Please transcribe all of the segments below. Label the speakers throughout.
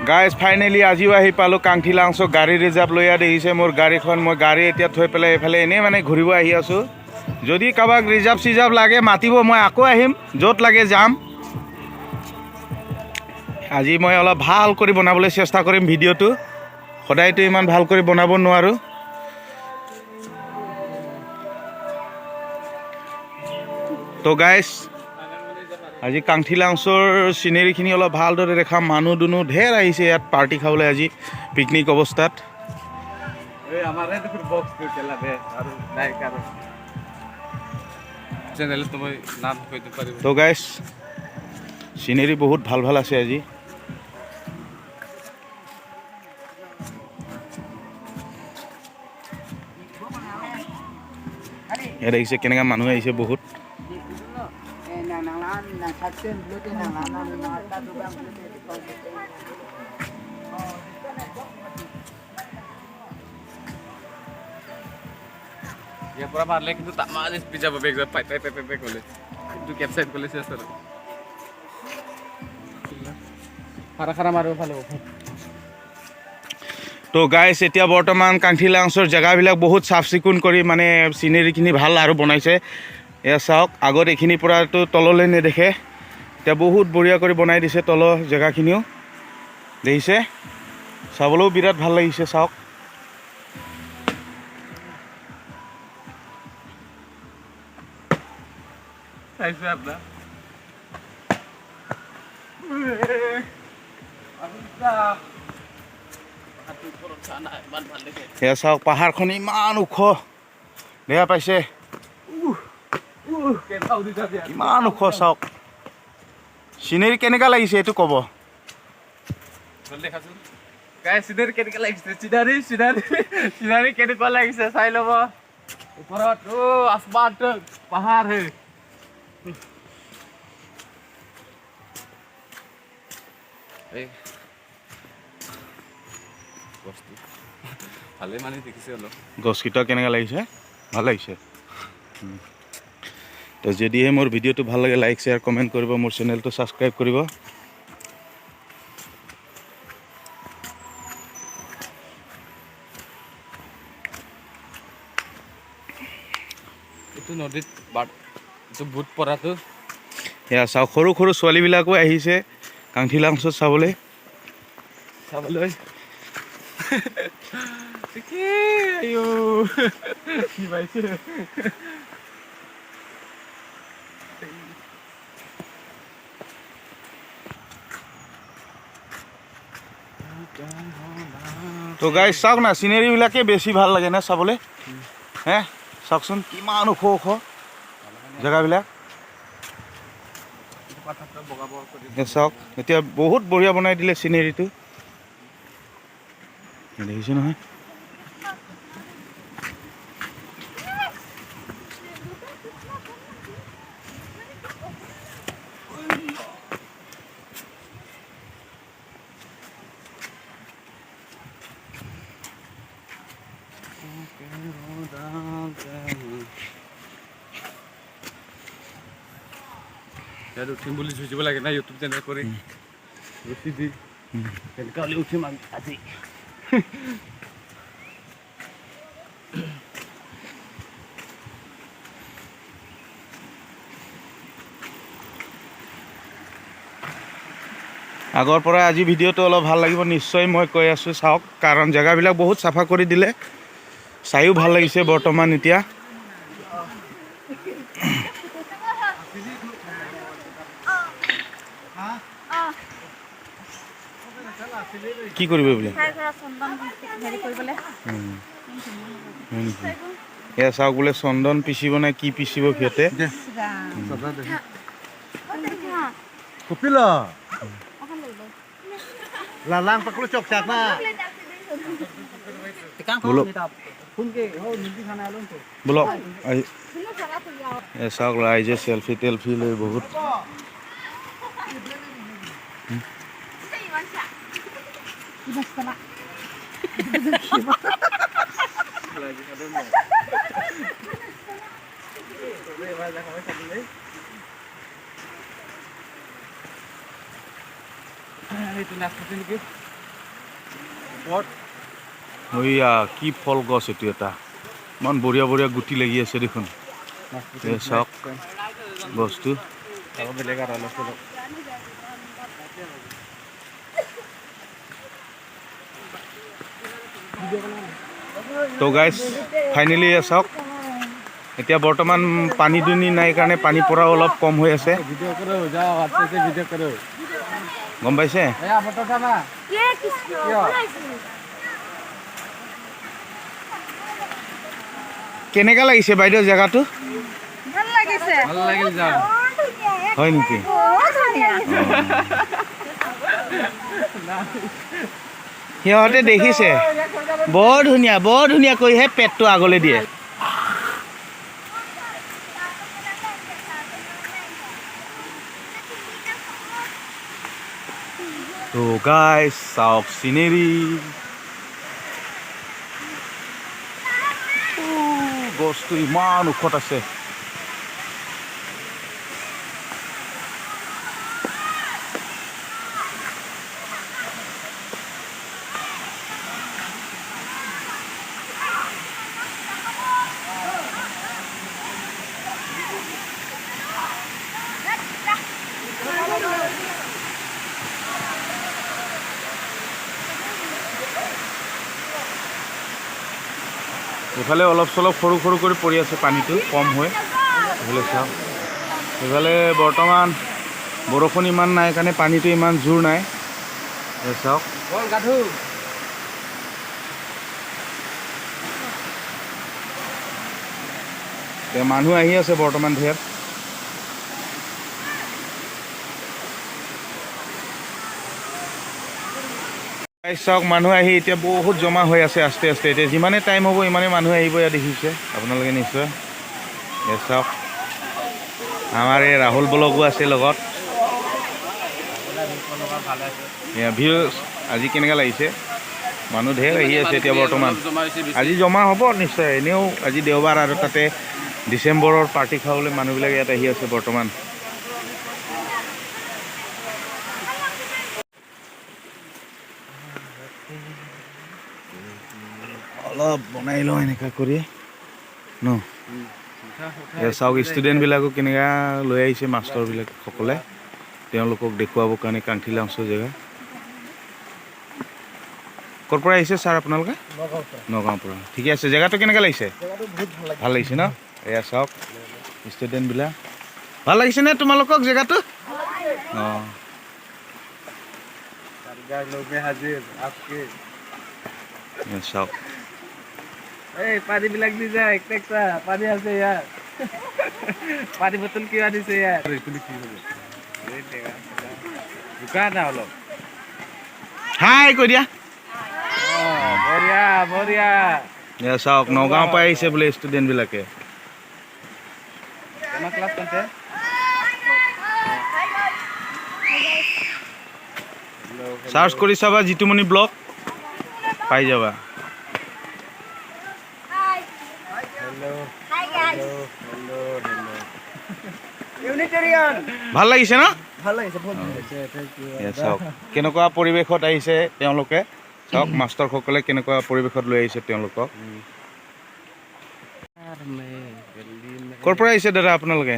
Speaker 1: Guys finally আজিও আহি পালোঁ কাংঠিলাংচক গাড়ী ৰিজাৰ্ভ লৈ ইয়াত দেখিছে মোৰ গাড়ীখন মই গাড়ী এতিয়া থৈ পেলাই এইফালে এনেই মানে ঘূৰিব আহি আছোঁ যদি কাৰোবাক ৰিজাৰ্ভ চিজাৰ্ভ লাগে মাতিব মই আকৌ আহিম য'ত লাগে যাম আজি মই অলপ ভাল কৰি বনাবলৈ চেষ্টা কৰিম ভিডিঅ'টো সদায়তো ইমান ভাল কৰি বনাব নোৱাৰোঁ তো গাইজ আজি কাংঠিলাংচৰ চিনেৰীখিনি অলপ ভালদৰে দেখাম মানুহ দুনুহ ঢেৰ আহিছে ইয়াত পাৰ্টি খাবলৈ আজি পিকনিক অৱস্থাত তো গাইজ চিনেৰী বহুত ভাল ভাল আছে আজি ইয়াত দেখিছে কেনেকৈ মানুহ আহিছে বহুত
Speaker 2: Ya pura parle কিন্তু tak manis pizza bebek pai kole. Itu capsite kole sih asal. Khara maru phalo.
Speaker 1: তো গাইজ এতিয়া বৰ্তমান কাংঠিলাংচৰ জেগাবিলাক বহুত চাফ চিকুণ কৰি মানে চিনেৰীখিনি ভাল আৰু বনাইছে এয়া চাওক আগত এইখিনিৰ পৰাতো তললৈ নেদেখে এতিয়া বহুত বঢ়িয়া কৰি বনাই দিছে তলৰ জেগাখিনিও দেখিছে চাবলৈও বিৰাট ভাল লাগিছে চাওক
Speaker 2: চাইছে আপনা
Speaker 1: এয়া চাওক পাহাৰখন ইমান ওখ দেখা পাইছে ইমান ওখ চাওক চিনেৰী কেনেকুৱা লাগিছে এইটো ক'ব
Speaker 2: গাইজ চিনাৰী কেনেকুৱা লাগিছে চিনাৰী কেনেকুৱা লাগিছে চাই ল'ব ওপৰত আসমান পাহাৰ হে ভালে মানে দেখিছে অলপ
Speaker 1: গছকেইটা কেনেকুৱা লাগিছে ভাল লাগিছে তো যদিহে মোৰ ভিডিঅ'টো ভাল লাগে লাইক শ্বেয়াৰ কমেণ্ট কৰিব মোৰ চেনেলটো ছাবস্ক্ৰাইব কৰিব
Speaker 2: এইটো নদীত এইটো বুট পৰাটো
Speaker 1: এয়া চাওক সৰু সৰু ছোৱালীবিলাকো আহিছে কাংঠিলাংচত চাবলৈ
Speaker 2: কি পাইছে
Speaker 1: তো গাইজ চাওক না চিনেৰীবিলাকে বেছি ভাল লাগে না চাবলৈ হে চাওকচোন কিমান ওখ ওখ জেগাবিলাক চাওক এতিয়া বহুত বঢ়িয়া বনাই দিলে চিনেৰীটো দেখিছে নহয়
Speaker 2: ইয়াত উঠিম বুলি যুঁজিব লাগে না ইউটিউব চেনেল কৰি ৰচি দি তেনেকৈ হ'লে উঠিম আমি আজি
Speaker 1: আগৰ পৰা আজি ভিডিঅ'টো অলপ ভাল লাগিব নিশ্চয় মই কৈ আছোঁ চাওক কাৰণ জেগাবিলাক বহুত চাফা কৰি দিলে চাইও ভাল লাগিছে বৰ্তমান এতিয়া কি কৰিব বোলে এয়া চাওক বোলে চন্দন পিচিব নাই কি পিচিব সিহঁতে
Speaker 3: Lalang pakulu cok sakna.
Speaker 1: Block চাওক ৰাইজে চেলফি টেলফি লৈ বহুত
Speaker 2: itu nas mesin gitu
Speaker 1: ওইয়া কি ফল গছ এইটো এটা ইমান বঢ়িয়া বঢ়িয়া গুটি লাগি আছে দেখোন এই চাওক গছটো
Speaker 2: বেলেগ আৰু অলপ চলপ
Speaker 1: তো গাইজ ফাইনেলি চাওক এতিয়া বৰ্তমান পানী দুনি নাই কাৰণে পানী পৰা অলপ কম হৈ আছে
Speaker 2: ভিডিঅ' কৰোঁ যাওঁ হোৱাটছএপে ভিডিঅ' কৰোঁ
Speaker 1: গম পাইছে
Speaker 2: এয়া ফটো উঠাবা
Speaker 1: কেনেকা লাগিছে বাইদেউ জেগাটো
Speaker 4: ভাল লাগিছে
Speaker 2: ভাল লাগিল যাওঁ
Speaker 1: হয় নেকি সিহঁতে দেখিছে বৰ ধুনীয়া কৰিহে পেটটো আগলৈ দিয়ে তো গাইস চাওক চিনেৰী গছটো ইমান ওখত আছে এইফালে অলপ চলপ সৰু সৰু কৰি পৰি আছে পানীটো কম হৈ এইফালে চাওক এইফালে বৰ্তমান বৰষুণ ইমান নাই কাৰণে পানীটো ইমান জোৰ নাই চাওক
Speaker 2: বল গাধু
Speaker 1: মানুহ আহি আছে বৰ্তমান ঢেৰ চাওক মানুহ আহি এতিয়া বহুত জমা হৈ আছে আস্তে আস্তে এতিয়া যিমানে টাইম হ'ব ইমানে মানুহ আহিব ইয়াত দেখিছে আপোনালোকে নিশ্চয় চাওক আমাৰ এই ৰাহুল ব্লগো আছে লগত ভিউজ আজি কেনেকুৱা লাগিছে মানুহ ঢেৰ আহি আছে এতিয়া বৰ্তমান আজি জমা হ'ব নিশ্চয় এনেও আজি দেওবাৰ আৰু তাতে ডিচেম্বৰৰ পাৰ্টি খাবলৈ মানুহবিলাক ইয়াত আহি আছে বৰ্তমান অলপ বনাই লওঁ এনেকুৱা কৰি ন চাওক ষ্টুডেণ্টবিলাকো কেনেকুৱা লৈ আহিছে মাষ্টৰবিলাক সকলে তেওঁলোকক দেখুৱাবৰ কাৰণে কাংঠি লাংচৰ জেগা ক'ৰ পৰা আহিছে ছাৰ আপোনালোকে নগাঁৱৰ পৰা ঠিকে আছে জেগাটো কেনেকুৱা লাগিছে ভাল লাগিছে ন এয়া চাওক ষ্টুডেণ্টবিলাক ভাল লাগিছেনে তোমালোকক জেগাটো অঁ চাওক
Speaker 2: এই পানী বিলাক দি যায় একটা পানী আছে ইয়াত পানী বটল কিয় দিছে ইয়াত দোকান অলপ
Speaker 1: হাই কৈ দিয়া
Speaker 2: বঢ়িয়া বঢ়িয়া
Speaker 1: এয়া চাওক নগাঁৱৰ পৰা আহিছে বোলে ষ্টুডেণ্টবিলাকে
Speaker 2: কেনে ক্লাছ কোনতে
Speaker 1: চাৰ্চ কৰি চাবা জিতুমণি ব্লগ পাই যাবা ভাল লাগিছে ন চাওক কেনেকুৱা পৰিৱেশত আহিছে তেওঁলোকে চাওক মাষ্টৰসকলে কেনেকুৱা পৰিৱেশত লৈ আহিছে তেওঁলোকক ক'ৰ পৰা আহিছে দাদা আপোনালোকে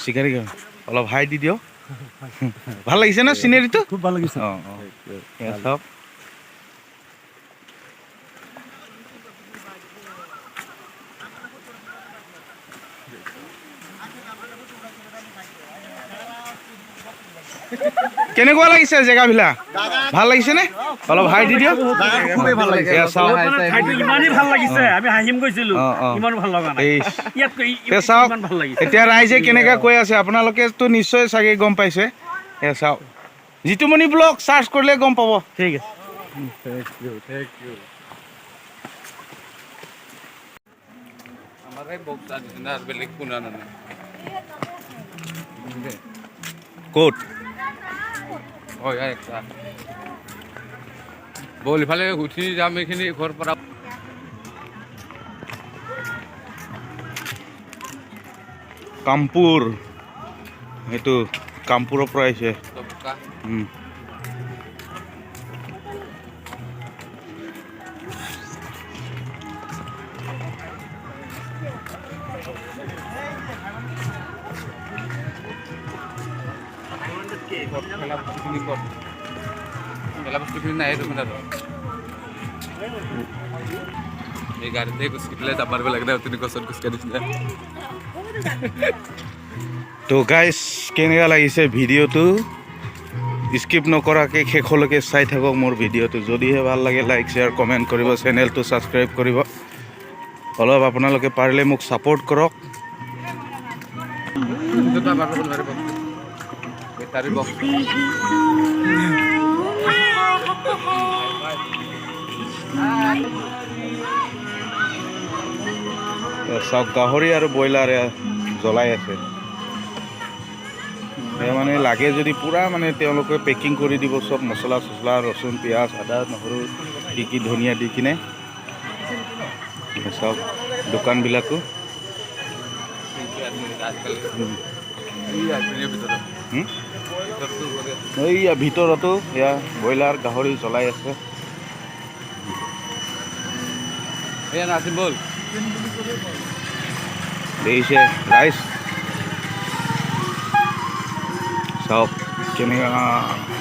Speaker 1: চিকাৰী অলপ হাই দি দিয়ক ভাল লাগিছে ন চিনেৰীটো
Speaker 3: খুব ভাল লাগিছে
Speaker 1: অঁ অঁ চাওক কেনেকুৱা লাগিছে জেগাবিলাক ভাল লাগিছে নে অলপ হাই দি দিয়ক
Speaker 3: খুবেই ভাল লাগিছে
Speaker 5: ইমানেই ভাল লাগিছে আমি হাঁহিম গৈছিলো ইমান ভাল লগা নাই
Speaker 1: চাওক
Speaker 5: ইমান ভাল লাগিছে
Speaker 1: এতিয়া ৰাইজে কেনেকৈ কৈ আছে আপোনালোকেতো নিশ্চয় চাগে গম পাইছে এ চাওক জিতুমণি ব্লগ চাৰ্চ কৰিলে গম পাব
Speaker 5: ঠিক আছে
Speaker 2: আমাৰে বক্স আছে না বেলেগ কোনো নাই
Speaker 1: ক'ত
Speaker 2: হয় একটা বল ইফালে উঠি যাম এইখিনি ঘৰ পৰা
Speaker 1: কামপুৰ সেইটো কামপুৰৰ পৰা আহিছে
Speaker 2: খেলা বস্তুখিনি ক'ত খেলা বস্তুখিনি নাই দেখোন আৰু এই গাড়ীতে খোজকাঢ়ি পেলাই যাব মাৰিব লাগে তুমি গছত খোজকাঢ়ি দিছিলে
Speaker 1: তো গাইজ কেনেকুৱা লাগিছে ভিডিঅ'টো স্কিপ নকৰাকৈ শেষলৈকে চাই থাকক মোৰ ভিডিঅ'টো যদিহে ভাল লাগে লাইক শ্বেয়াৰ কমেণ্ট কৰিব চেনেলটো ছাবস্ক্ৰাইব কৰিব অলপ আপোনালোকে পাৰিলে মোক ছাপোৰ্ট কৰক
Speaker 2: জোতা বাৰব নোৱাৰিব বেটাৰী বক্স
Speaker 1: চাওক গাহৰি আৰু ব্ৰইলাৰ জ্বলাই আছে মানে লাগে যদি পূৰা মানে তেওঁলোকে পেকিং কৰি দিব চব মছলা চছলা ৰচুন পিঁয়াজ আদা নহৰু কি ধনিয়া দি কিনে চব দোকানবিলাকো এইয়া ভিতৰতো এয়া ব্ৰইলাৰ গাহৰি জ্বলাই আছে
Speaker 2: এয়া নাচিম বল
Speaker 1: দেখিছে ৰাইচ চাওক কেনেকুৱা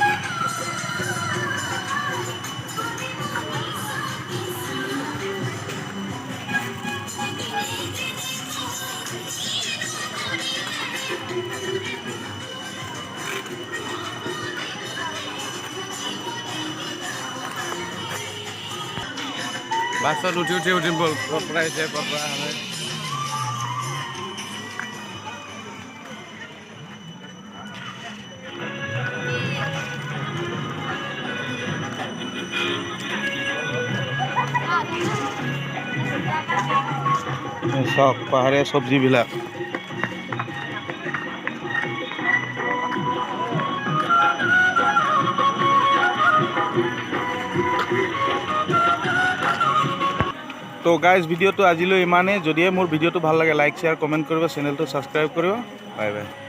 Speaker 2: বাছত উঠি উঠিম বল ক'ৰ পৰা আহিছে ক'ৰ পৰা আহে
Speaker 1: চাওক পাহাৰীয়া চব্জিবিলাক তো গাইজ ভিডিঅ'টো আজিলৈ ইমানেই যদিহে মোৰ ভিডিঅ'টো ভাল লাগে লাইক শ্বেয়াৰ কমেণ্ট কৰিব চেনেলটো ছাবস্ক্ৰাইব কৰিব বাই বাই